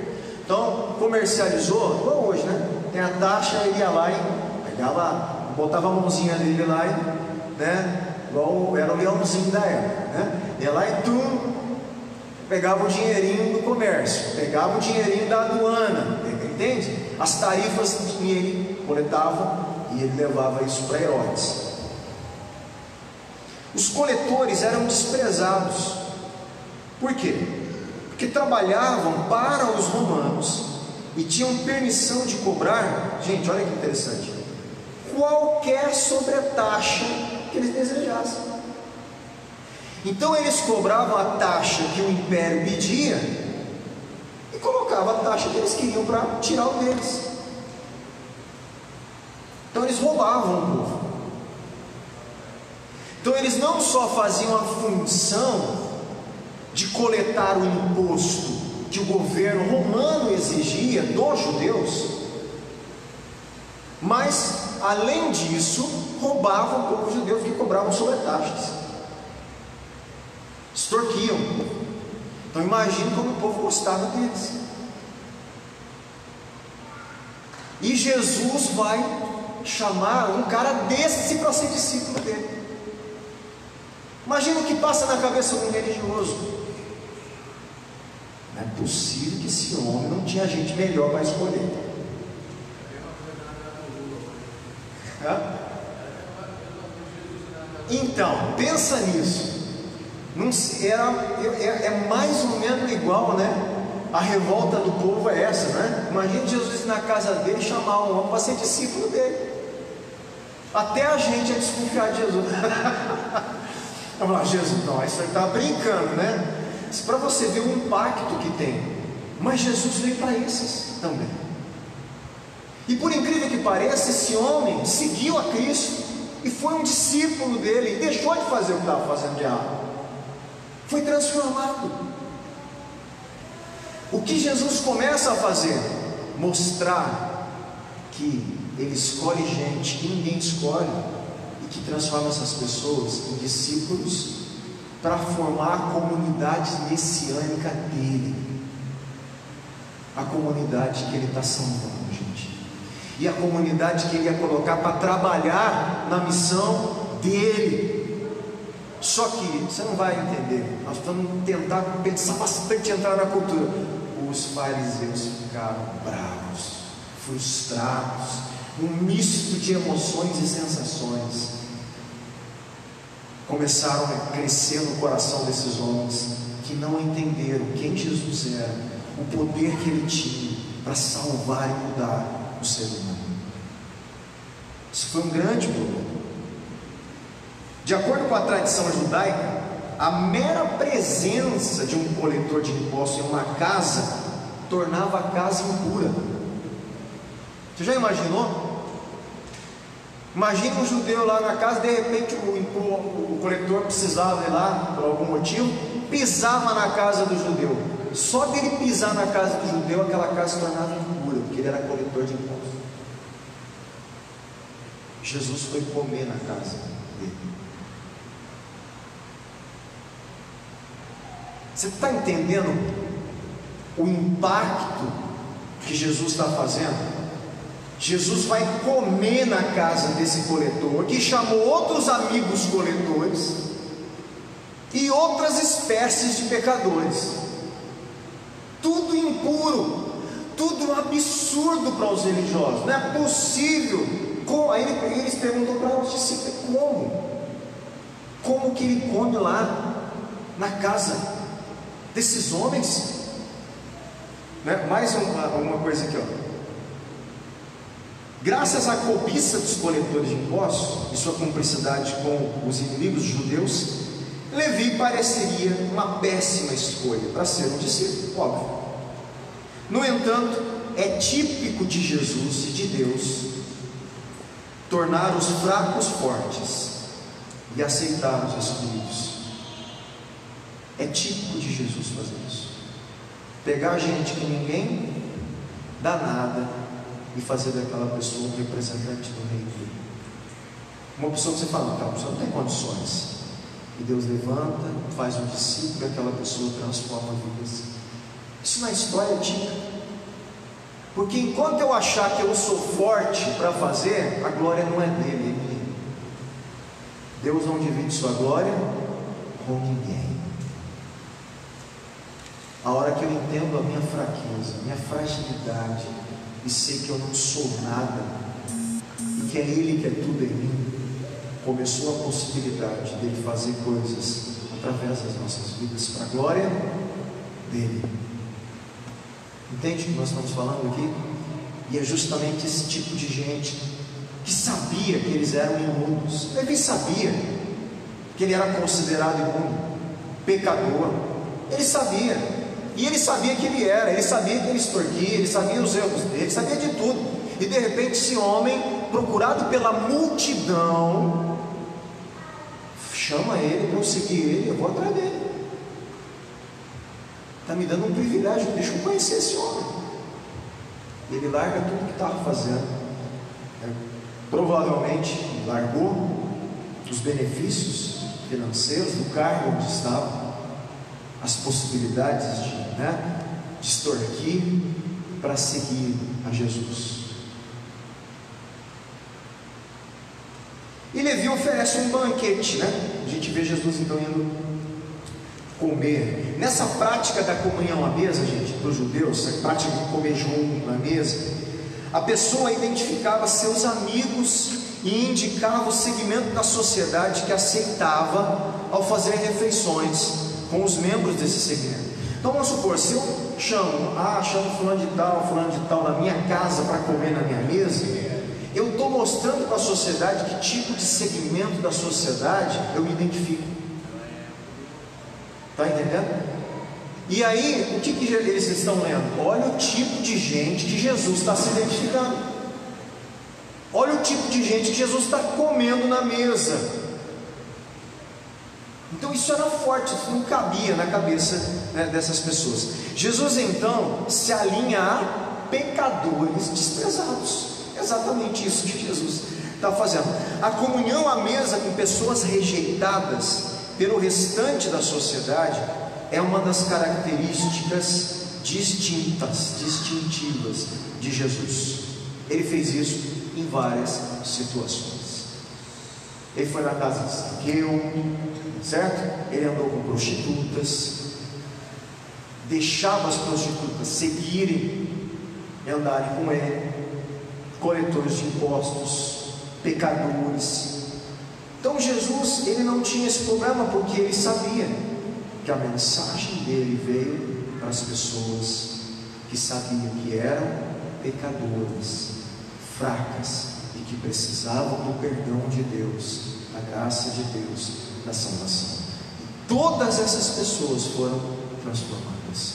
Então comercializou, igual hoje, né? Tem a taxa, ele ia lá e pegava, botava a mãozinha dele lá e, né? Igual era o leãozinho da época, né? Ia lá e pegava o dinheirinho do comércio, pegava o dinheirinho da aduana, entende? As tarifas ele coletava e ele levava isso para Herodes. Os coletores eram desprezados. Por quê? Porque trabalhavam para os romanos e tinham permissão de cobrar, gente, olha que interessante, qualquer sobretaxa que eles desejassem. Então eles cobravam a taxa que o império pedia e colocavam a taxa que eles queriam para tirar o deles. Então eles roubavam o povo. Então eles não só faziam a função de coletar o imposto que o governo romano exigia dos judeus, mas além disso roubavam o povo judeu que cobravam sobretaxas, extorquiam. Então imagine como o povo gostava deles. E Jesus vai chamar um cara desse para ser discípulo dele. Imagina o que passa na cabeça de um religioso. Não é possível que esse homem não tinha gente melhor para escolher. Então, pensa nisso. Não, é mais ou menos igual, né? A revolta do povo é essa, né? Imagina Jesus ir na casa dele e chamar um homem para ser discípulo dele. Até a gente é desconfiar de Jesus. Vamos lá, Jesus, não, isso aí está brincando, né? Isso para você ver o impacto que tem. Mas Jesus veio para esses também. E por incrível que pareça, esse homem seguiu a Cristo e foi um discípulo dele, e deixou de fazer o que estava fazendo de errado. Foi transformado. O que Jesus começa a fazer? Mostrar que Ele escolhe gente que ninguém escolhe, e que transforma essas pessoas em discípulos para formar a comunidade messiânica dele, a comunidade que ele está salvando, gente, e a comunidade que ele ia colocar para trabalhar na missão dele. Só que você não vai entender, nós vamos tentar pensar bastante, entrar na cultura. Os fariseus ficaram bravos, frustrados, um misto de emoções e sensações começaram a crescer no coração desses homens, que não entenderam quem Jesus era, o poder que ele tinha para salvar e mudar o ser humano. Isso foi um grande problema. De acordo com a tradição judaica, a mera presença de um coletor de impostos em uma casa tornava a casa impura. Você já imaginou? Imagine um judeu lá na casa, de repente o coletor precisava ir lá, por algum motivo, pisava na casa do judeu. Só dele pisar na casa do judeu, aquela casa se tornava impura, porque ele era coletor de impostos. Jesus foi comer na casa dele. Você está entendendo o impacto que Jesus está fazendo? Jesus vai comer na casa desse coletor, que chamou outros amigos coletores e outras espécies de pecadores, tudo impuro, tudo absurdo para os religiosos. Não é possível. Aí eles perguntam para os discípulos: como que ele come lá na casa desses homens? Mais uma coisa aqui, ó. Graças à cobiça dos coletores de impostos e sua cumplicidade com os inimigos judeus, Levi pareceria uma péssima escolha para ser um discípulo, óbvio. No entanto, é típico de Jesus e de Deus tornar os fracos fortes e aceitar os excluídos. É típico de Jesus fazer isso. Pegar gente que ninguém dá nada e fazer daquela pessoa um representante do reino dele. Uma pessoa que você fala: aquela pessoa não tem condições, e Deus levanta, faz um discípulo, e aquela pessoa transforma vidas. Isso na história é típico, porque enquanto eu achar que eu sou forte para fazer, a glória não é dele, é minha. Deus não divide sua glória com ninguém. A hora que eu entendo a minha fraqueza, a minha fragilidade, e sei que eu não sou nada, e que é Ele que é tudo em mim, começou a possibilidade dele fazer coisas através das nossas vidas para a glória dele. Entende o que nós estamos falando aqui? E é justamente esse tipo de gente que sabia que eles eram imundos. Levi sabia que ele era considerado imundo, pecador. Ele sabia. E ele sabia que ele era, ele sabia que ele extorquia, ele sabia os erros dele, ele sabia de tudo. E de repente esse homem, procurado pela multidão, chama ele para eu seguir ele, eu vou atrás dele. Está me dando um privilégio, deixa eu conhecer esse homem. Ele larga tudo que estava fazendo, provavelmente largou os benefícios financeiros do cargo onde estava, as possibilidades de extorquir para seguir a Jesus. E Levi oferece um banquete, A gente vê Jesus então indo comer. Nessa prática da comunhão à mesa, gente, para os judeus, a prática de comer junto na mesa, a pessoa identificava seus amigos e indicava o segmento da sociedade que aceitava ao fazer refeições com os membros desse segmento. Então vamos supor, se eu chamo fulano de tal na minha casa para comer na minha mesa, eu estou mostrando para a sociedade que tipo de segmento da sociedade eu me identifico. Está entendendo? E aí, o que eles estão lendo? Olha o tipo de gente que Jesus está se identificando. Olha o tipo de gente que Jesus está comendo na mesa. Então isso era forte, isso não cabia na cabeça dessas pessoas. Jesus então se alinha a pecadores desprezados. Exatamente isso que Jesus está fazendo. A comunhão à mesa com pessoas rejeitadas pelo restante da sociedade é uma das características distintivas de Jesus. Ele fez isso em várias situações. Ele foi na casa de Zaqueu, certo? Ele andou com prostitutas, deixava as prostitutas seguirem e andarem com ele, coletores de impostos, pecadores. Então Jesus, ele não tinha esse problema, porque ele sabia que a mensagem dele veio para as pessoas que sabiam que eram pecadoras, fracas, e que precisavam do perdão de Deus, da graça de Deus, da salvação. E todas essas pessoas foram transformadas.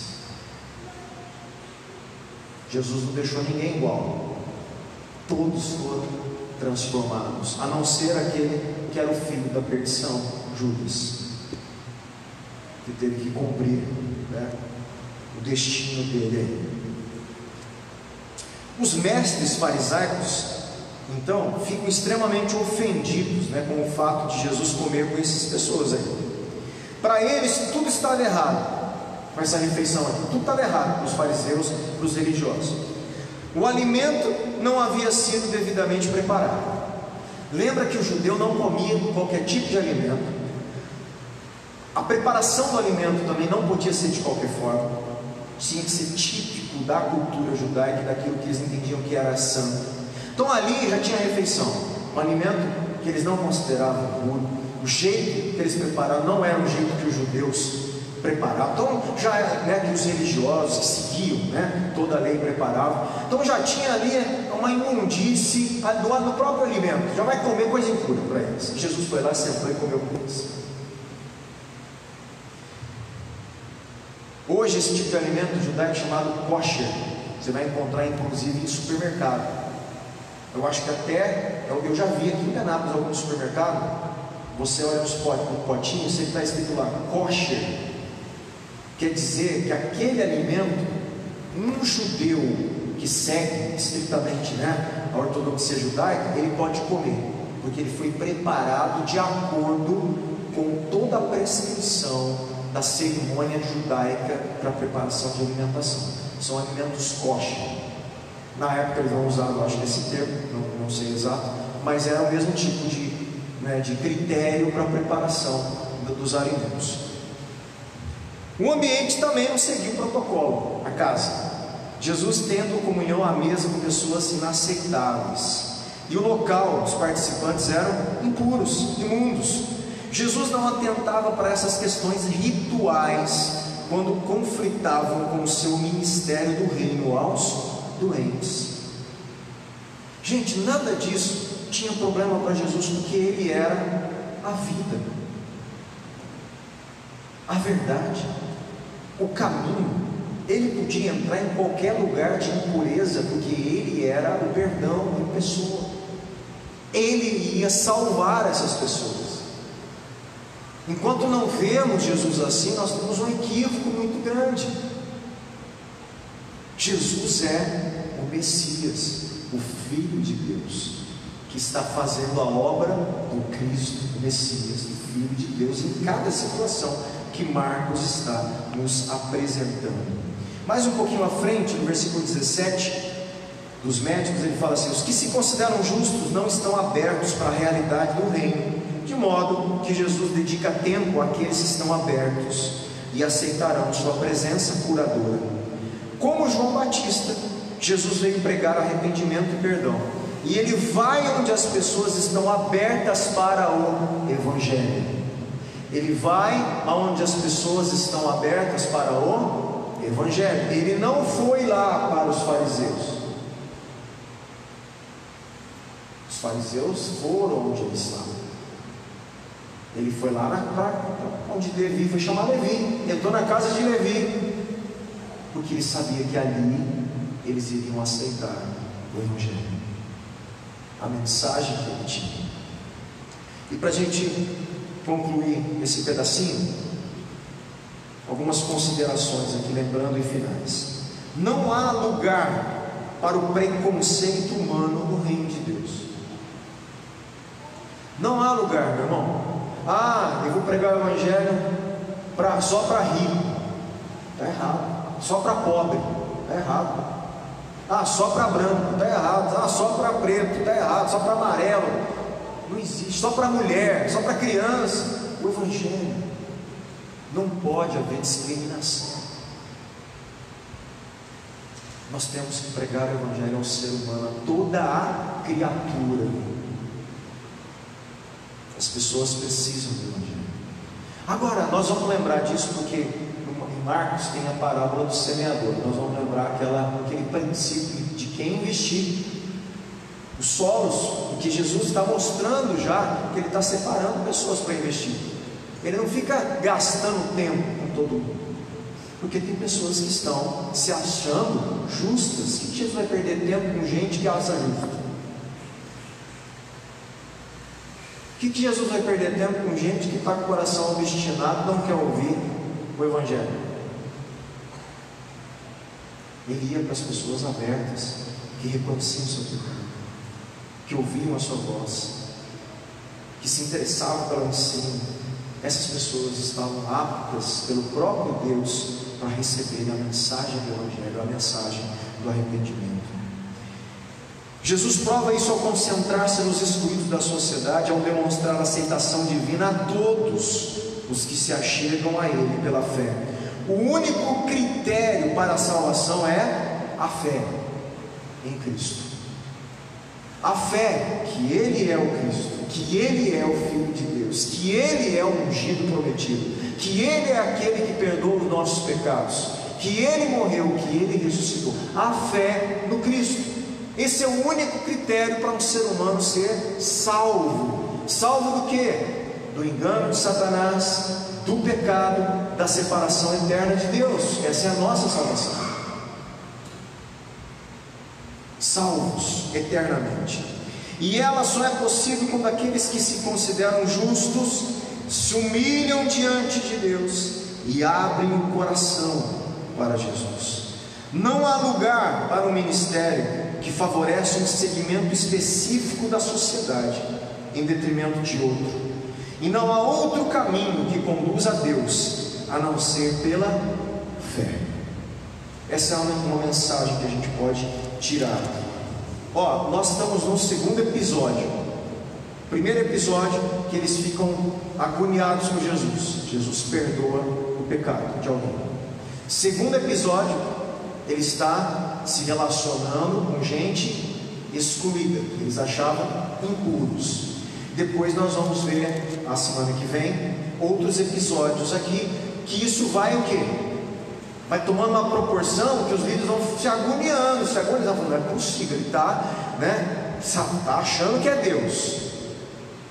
Jesus não deixou ninguém igual. Todos foram transformados, a não ser aquele que era o filho da perdição, Judas, que teve que cumprir, né, o destino dele. Os mestres farisaicos, então, ficam extremamente ofendidos, né, com o fato de Jesus comer com essas pessoas aí. Para eles tudo estava errado com essa refeição aqui, tudo estava errado para os fariseus, para os religiosos. O alimento não havia sido devidamente preparado. Lembra que o judeu não comia qualquer tipo de alimento. A preparação do alimento também não podia ser de qualquer forma. Tinha que ser típico da cultura judaica, daquilo que eles entendiam que era santo. Então ali já tinha a refeição, um alimento que eles não consideravam puro. O jeito que eles prepararam não era o jeito que os judeus preparavam. Então já, né, que os religiosos que seguiam, né, toda a lei preparavam. Então já tinha ali uma imundície no próprio alimento. Já vai comer coisa impura para eles. Jesus foi lá, sentou e comeu com eles. Hoje esse tipo de alimento judaico chamado kosher, você vai encontrar inclusive em supermercado. Eu acho que até, eu já vi aqui em Anápolis algum supermercado, você olha nos potinhos, sempre está escrito lá, kosher. Quer dizer que aquele alimento, um judeu que segue estritamente, né, a ortodoxia judaica, ele pode comer, porque ele foi preparado de acordo com toda a prescrição da cerimônia judaica para a preparação de alimentação. São alimentos kosher. Na época eles não usavam, acho, esse termo, não sei exato, mas era o mesmo tipo de critério para a preparação dos alimentos. O ambiente também não seguia o protocolo, a casa. Jesus tendo comunhão à mesa com pessoas inaceitáveis, e o local, os participantes eram impuros, imundos. Jesus não atentava para essas questões rituais quando conflitavam com o seu ministério do reino aos doentes. Gente, nada disso tinha problema para Jesus, porque ele era a vida, a verdade, o caminho. Ele podia entrar em qualquer lugar de impureza, porque ele era o perdão em pessoa. Ele ia salvar essas pessoas. Enquanto não vemos Jesus assim, nós temos um equívoco muito grande. Jesus é o Messias, o Filho de Deus, que está fazendo a obra do Cristo, o Messias, o Filho de Deus, em cada situação que Marcos está nos apresentando. Mais um pouquinho à frente, no versículo 17, dos médicos, ele fala assim: os que se consideram justos não estão abertos para a realidade do reino, de modo que Jesus dedica tempo àqueles que estão abertos e aceitarão sua presença curadora. Como João Batista, Jesus veio pregar arrependimento e perdão, e ele vai onde as pessoas estão abertas para o Evangelho. Ele vai aonde as pessoas estão abertas para o Evangelho. Ele não foi lá para os fariseus. Os fariseus foram onde ele estava. Ele foi lá onde Levi, foi chamar Levi, entrou na casa de Levi, porque ele sabia que ali eles iriam aceitar o Evangelho, a mensagem que ele tinha. E para a gente concluir esse pedacinho, algumas considerações aqui, lembrando em finais. Não há lugar para o preconceito humano no reino de Deus. Não há lugar, meu irmão. Eu vou pregar o Evangelho só para rico. Está errado. Só para pobre. Está errado. Só para branco. Está errado. Só para preto. Está errado. Só para amarelo. Não existe. Só para mulher. Só para criança. O Evangelho. Não pode haver discriminação. Nós temos que pregar o Evangelho ao ser humano, a toda a criatura. As pessoas precisam do Evangelho. Agora, nós vamos lembrar disso porque em Marcos tem a parábola do semeador. Nós vamos lembrar aquele princípio de quem investir. Os solos, em que Jesus está mostrando já que ele está separando pessoas para investir. Ele não fica gastando tempo com todo mundo, porque tem pessoas que estão se achando justas. Que Jesus vai perder tempo com gente que acha justa? que Jesus vai perder tempo com gente que está com o coração obstinado, não quer ouvir o Evangelho? Ele ia para as pessoas abertas, que reconheciam o seu pecado, que ouviam a sua voz, que se interessavam pelo ensino. Essas pessoas estavam aptas pelo próprio Deus para receberem a mensagem do Evangelho, a mensagem do arrependimento. Jesus prova isso ao concentrar-se nos excluídos da sociedade, ao demonstrar a aceitação divina a todos os que se achegam a Ele pela fé. O único critério para a salvação é a fé em Cristo. A fé que Ele é o Cristo, que Ele é o Filho de Deus, que Ele é o ungido prometido, que Ele é aquele que perdoa os nossos pecados, que Ele morreu, que Ele ressuscitou. A fé no Cristo. Esse é o único critério para um ser humano ser salvo. Salvo do quê? Do engano de Satanás, do pecado, da separação eterna de Deus. Essa é a nossa salvação. Salvos eternamente. E ela só é possível quando aqueles que se consideram justos se humilham diante de Deus e abrem o coração para Jesus. Não há lugar para um ministério que favorece um segmento específico da sociedade em detrimento de outro, e não há outro caminho que conduz a Deus a não ser pela fé. Essa é uma mensagem que a gente pode tirar. Nós estamos no segundo episódio. Primeiro episódio, que eles ficam agoniados com Jesus. Jesus perdoa o pecado de alguém. Segundo episódio, ele está se relacionando com gente excluída, que eles achavam impuros. Depois nós vamos ver, a semana que vem, outros episódios aqui, que isso vai o quê? Vai tomando uma proporção que os líderes vão se agoniando, falando, não é possível, ele está achando que é Deus,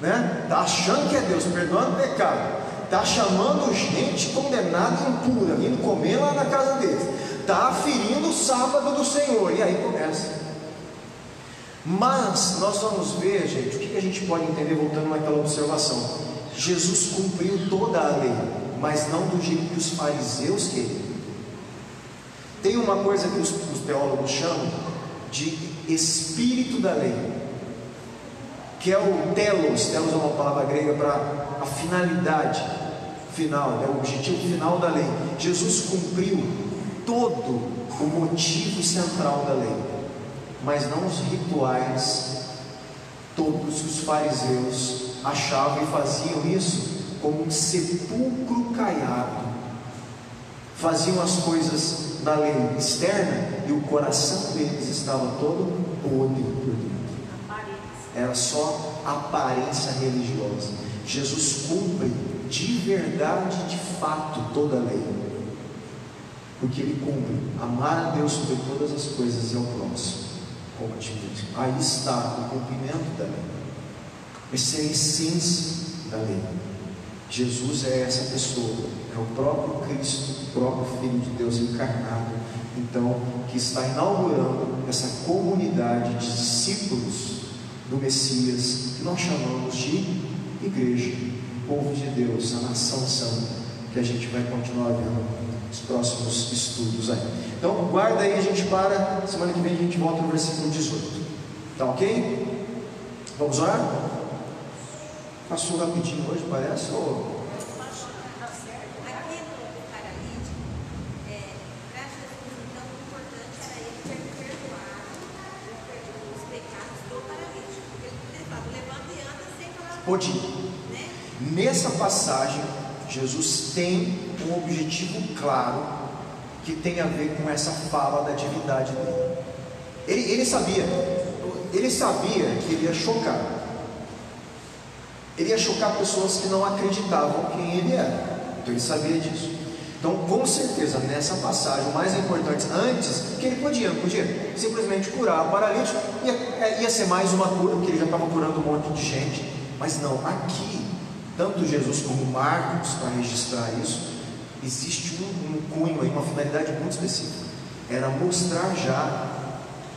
está achando que é Deus, perdoando o pecado, está chamando gente condenada e impura, indo comer lá na casa deles, está ferindo o sábado do Senhor, e aí começa. Mas nós vamos ver, gente, o que a gente pode entender, voltando naquela observação. Jesus cumpriu toda a lei, mas não do jeito que os fariseus queriam. Tem uma coisa que os teólogos chamam de espírito da lei, que é o telos. Telos é uma palavra grega para a finalidade final, o objetivo final da lei. Jesus cumpriu todo o motivo central da lei, mas não os rituais todos que os fariseus achavam, e faziam isso como um sepulcro caiado. Faziam as coisas da lei externa e o coração deles estava todo podre por dentro. Era só aparência religiosa. Jesus cumpre de verdade, de fato, toda a lei, porque Ele cumpre amar a Deus sobre todas as coisas e ao próximo como a ti mesmo. Aí está o cumprimento da lei. Essa é a essência da lei. Jesus é essa pessoa, é o próprio Cristo, o próprio Filho de Deus encarnado, então, que está inaugurando essa comunidade de discípulos do Messias, que nós chamamos de igreja, povo de Deus, a nação santa, que a gente vai continuar vendo nos próximos estudos aí. Então, guarda aí, a gente para, semana que vem a gente volta no versículo 18, tá ok? Vamos orar? Passou rapidinho hoje, parece? Ou... Podia. Nessa passagem, Jesus tem um objetivo claro que tem a ver com essa fala da divindade dele. Ele sabia que ele ia chocar. Ele ia chocar pessoas que não acreditavam quem ele era. Então ele sabia disso. Então, com certeza, nessa passagem, o mais importante, antes, que ele podia simplesmente curar o paralítico, ia ser mais uma cura, porque ele já estava curando um monte de gente. Mas não, aqui, tanto Jesus como Marcos, para registrar isso, existe um cunho aí, uma finalidade muito específica. Era mostrar já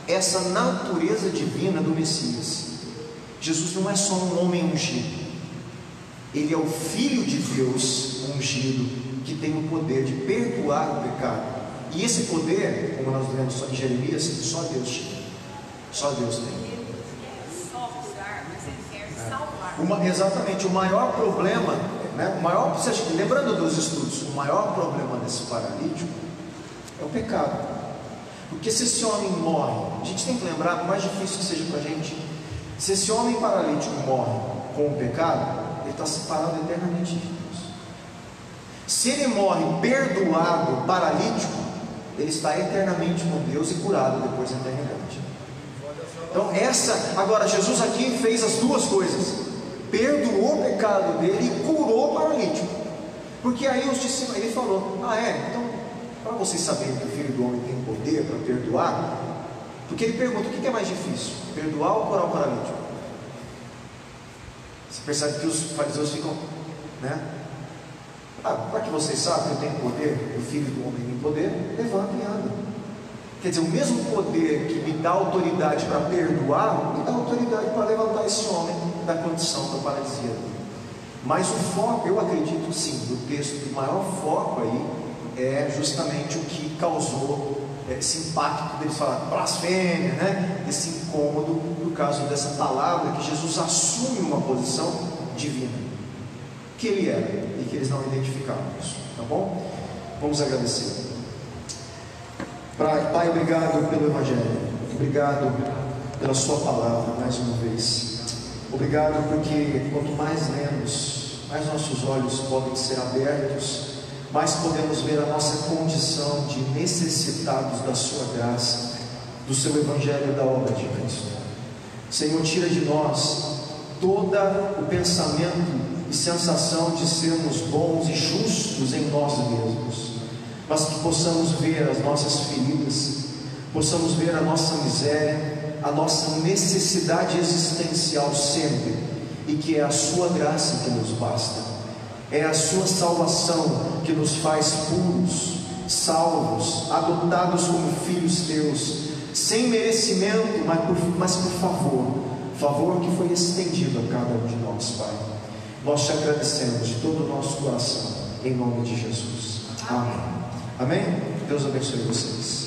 essa natureza divina do Messias. Jesus não é só um homem ungido, Ele é o Filho de Deus ungido, que tem o poder de perdoar o pecado. E esse poder, como nós lemos em Jeremias, só Deus tinha. Só Deus tem. Ele quer só curar, mas ele quer salvar. Exatamente, o maior problema, né, lembrando dos estudos, o maior problema desse paralítico é o pecado. Porque se esse homem morre, a gente tem que lembrar, por mais difícil que seja para a gente, se esse homem paralítico morre com o pecado, ele está separado eternamente de Deus. Se ele morre perdoado, paralítico, ele está eternamente com Deus e curado depois da eternidade. Então agora Jesus aqui fez as duas coisas: perdoou o pecado dele e curou o paralítico. Porque aí os discípulos, ele falou: então, para vocês saberem que o Filho do Homem tem poder para perdoar, porque ele pergunta: o que é mais difícil, perdoar ou curar o paralítico? Você percebe que os fariseus ficam, né? Para que vocês saibam que eu tenho poder, o Filho do Homem tem poder, levanta e anda. Quer dizer, o mesmo poder que me dá autoridade para perdoar, me dá autoridade para levantar esse homem da condição da paralisia dele. Mas o foco, eu acredito sim, do texto, o maior foco aí é justamente o que causou esse impacto deles falar blasfêmia, né? Esse incômodo, no caso dessa palavra, que Jesus assume uma posição divina, que ele era, e que eles não identificavam isso, tá bom? Vamos agradecer. Pai, obrigado pelo Evangelho, obrigado pela sua palavra mais uma vez, obrigado porque quanto mais lemos, mais nossos olhos podem ser abertos, mais podemos ver a nossa condição de necessitados da sua graça, do seu Evangelho e da obra de Cristo. Senhor, tira de nós todo o pensamento e sensação de sermos bons e justos em nós mesmos, mas que possamos ver as nossas feridas, possamos ver a nossa miséria, a nossa necessidade existencial sempre, e que é a sua graça que nos basta, é a sua salvação que nos faz puros, salvos, adotados como filhos teus, sem merecimento, mas por favor que foi estendido a cada um de nós, Pai. Nós te agradecemos de todo o nosso coração, em nome de Jesus. Amém. Amém? Deus abençoe vocês.